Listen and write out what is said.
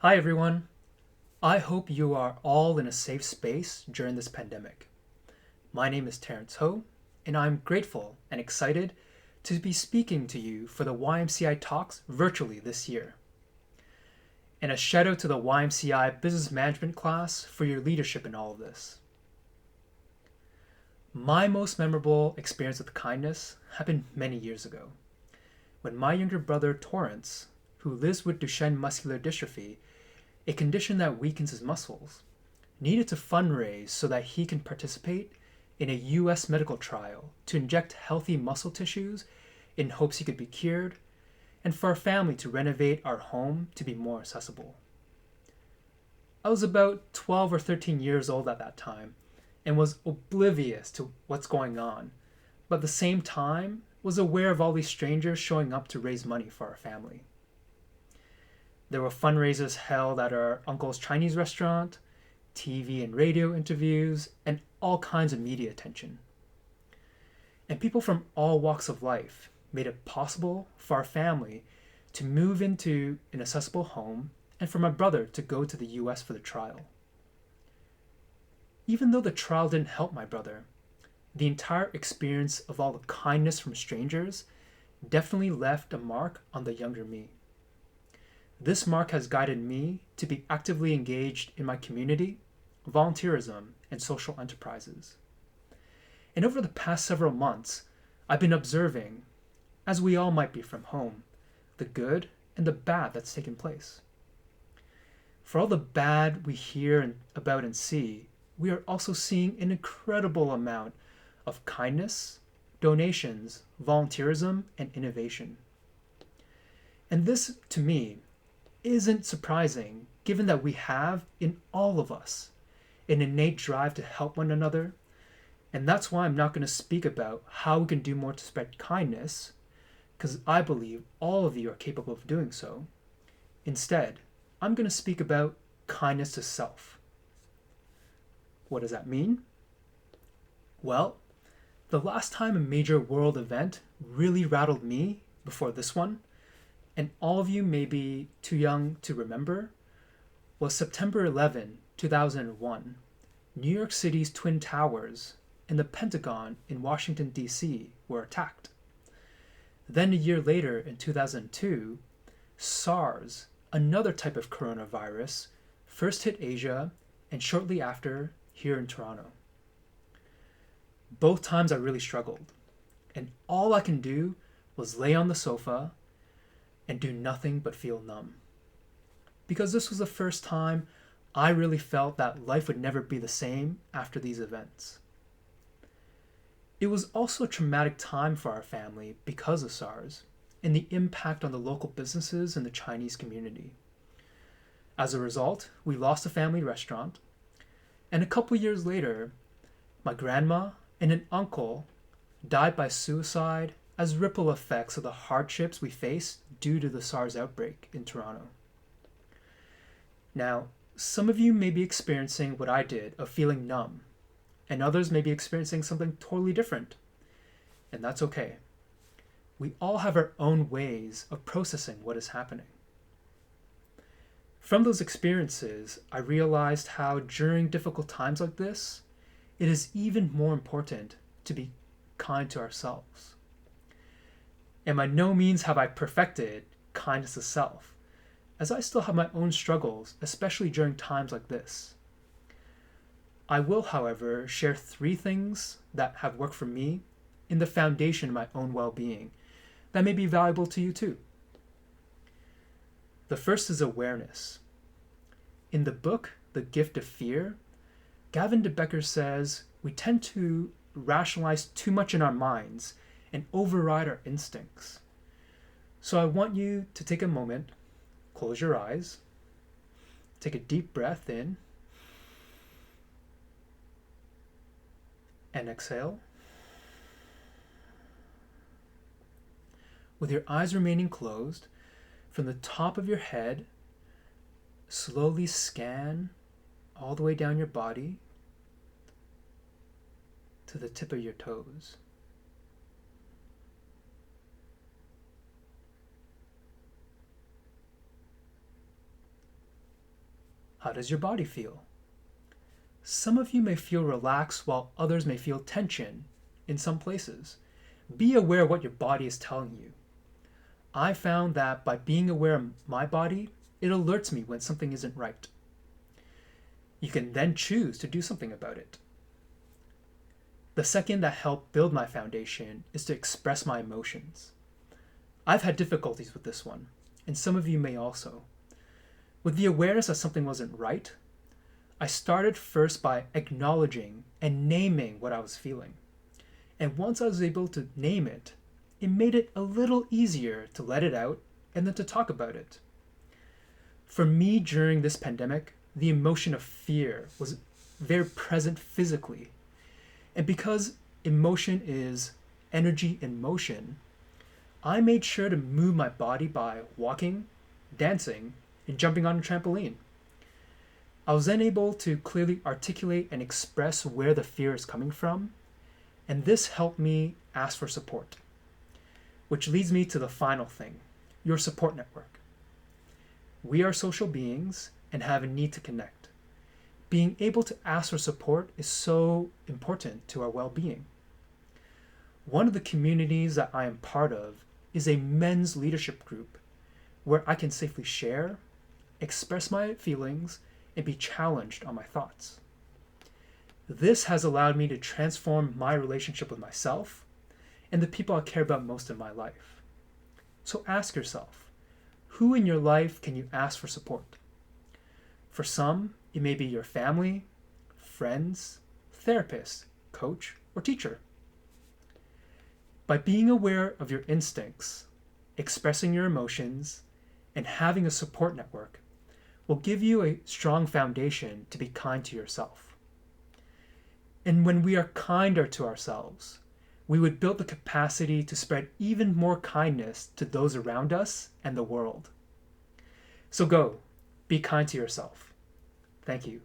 Hi, everyone. I hope you are all in a safe space during this pandemic. My name is Terrence Ho, and I'm grateful and excited to be speaking to you for the YMCI talks virtually this year. And a shout out to the YMCI Business Management class for your leadership in all of this. My most memorable experience with kindness happened many years ago when my younger brother Terrence, who lives with Duchenne muscular dystrophy, a condition that weakens his muscles, needed to fundraise so that he can participate in a US medical trial to inject healthy muscle tissues in hopes he could be cured, and for our family to renovate our home to be more accessible. I was about 12 or 13 years old at that time and was oblivious to what's going on, but at the same time was aware of all these strangers showing up to raise money for our family. There were fundraisers held at our uncle's Chinese restaurant, TV and radio interviews, and all kinds of media attention. And people from all walks of life made it possible for our family to move into an accessible home and for my brother to go to the US for the trial. Even though the trial didn't help my brother, the entire experience of all the kindness from strangers definitely left a mark on the younger me. This mark has guided me to be actively engaged in my community, volunteerism, and social enterprises. And over the past several months, I've been observing, as we all might be from home, the good and the bad that's taken place. For all the bad we hear about and see, we are also seeing an incredible amount of kindness, donations, volunteerism, and innovation. And this, to me, isn't surprising given that we have in all of us an innate drive to help one another. And that's why I'm not going to speak about how we can do more to spread kindness, because I believe all of you are capable of doing so. Instead, I'm going to speak about kindness to self. What does that mean? Well, the last time a major world event really rattled me before this one, and all of you may be too young to remember, was September 11, 2001. New York City's Twin Towers and the Pentagon in Washington, D.C. were attacked. Then a year later, in 2002, SARS, another type of coronavirus, first hit Asia and shortly after here in Toronto. Both times I really struggled, and all I can do was lay on the sofa and do nothing but feel numb. Because this was the first time I really felt that life would never be the same after these events. It was also a traumatic time for our family because of SARS and the impact on the local businesses and the Chinese community. As a result, we lost a family restaurant, and a couple years later, my grandma and an uncle died by suicide as ripple effects of the hardships we faced due to the SARS outbreak in Toronto. Now, some of you may be experiencing what I did of feeling numb, and others may be experiencing something totally different. And that's okay. We all have our own ways of processing what is happening. From those experiences, I realized how during difficult times like this, it is even more important to be kind to ourselves. And by no means have I perfected kindness to self, as I still have my own struggles, especially during times like this. I will, however, share 3 things that have worked for me in the foundation of my own well-being that may be valuable to you too. The first is awareness. In the book, The Gift of Fear, Gavin de Becker says we tend to rationalize too much in our minds and override our instincts. So I want you to take a moment, close your eyes, take a deep breath in, and exhale. With your eyes remaining closed, from the top of your head, slowly scan all the way down your body to the tip of your toes. How does your body feel? Some of you may feel relaxed while others may feel tension in some places. Be aware of what your body is telling you. I found that by being aware of my body, it alerts me when something isn't right. You can then choose to do something about it. The second that helped build my foundation is to express my emotions. I've had difficulties with this one, and some of you may also. With the awareness that something wasn't right, I started first by acknowledging and naming what I was feeling. And once I was able to name it, it made it a little easier to let it out and then to talk about it. For me during this pandemic, the emotion of fear was very present physically. And because emotion is energy in motion, I made sure to move my body by walking, dancing, and jumping on a trampoline. I was then able to clearly articulate and express where the fear is coming from, and this helped me ask for support. Which leads me to the final thing, your support network. We are social beings and have a need to connect. Being able to ask for support is so important to our well-being. One of the communities that I am part of is a men's leadership group where I can safely share, express my feelings, and be challenged on my thoughts. This has allowed me to transform my relationship with myself and the people I care about most in my life. So ask yourself, who in your life can you ask for support? For some, it may be your family, friends, therapist, coach, or teacher. By being aware of your instincts, expressing your emotions, and having a support network will give you a strong foundation to be kind to yourself. And when we are kinder to ourselves, we would build the capacity to spread even more kindness to those around us and the world. So go, be kind to yourself. Thank you.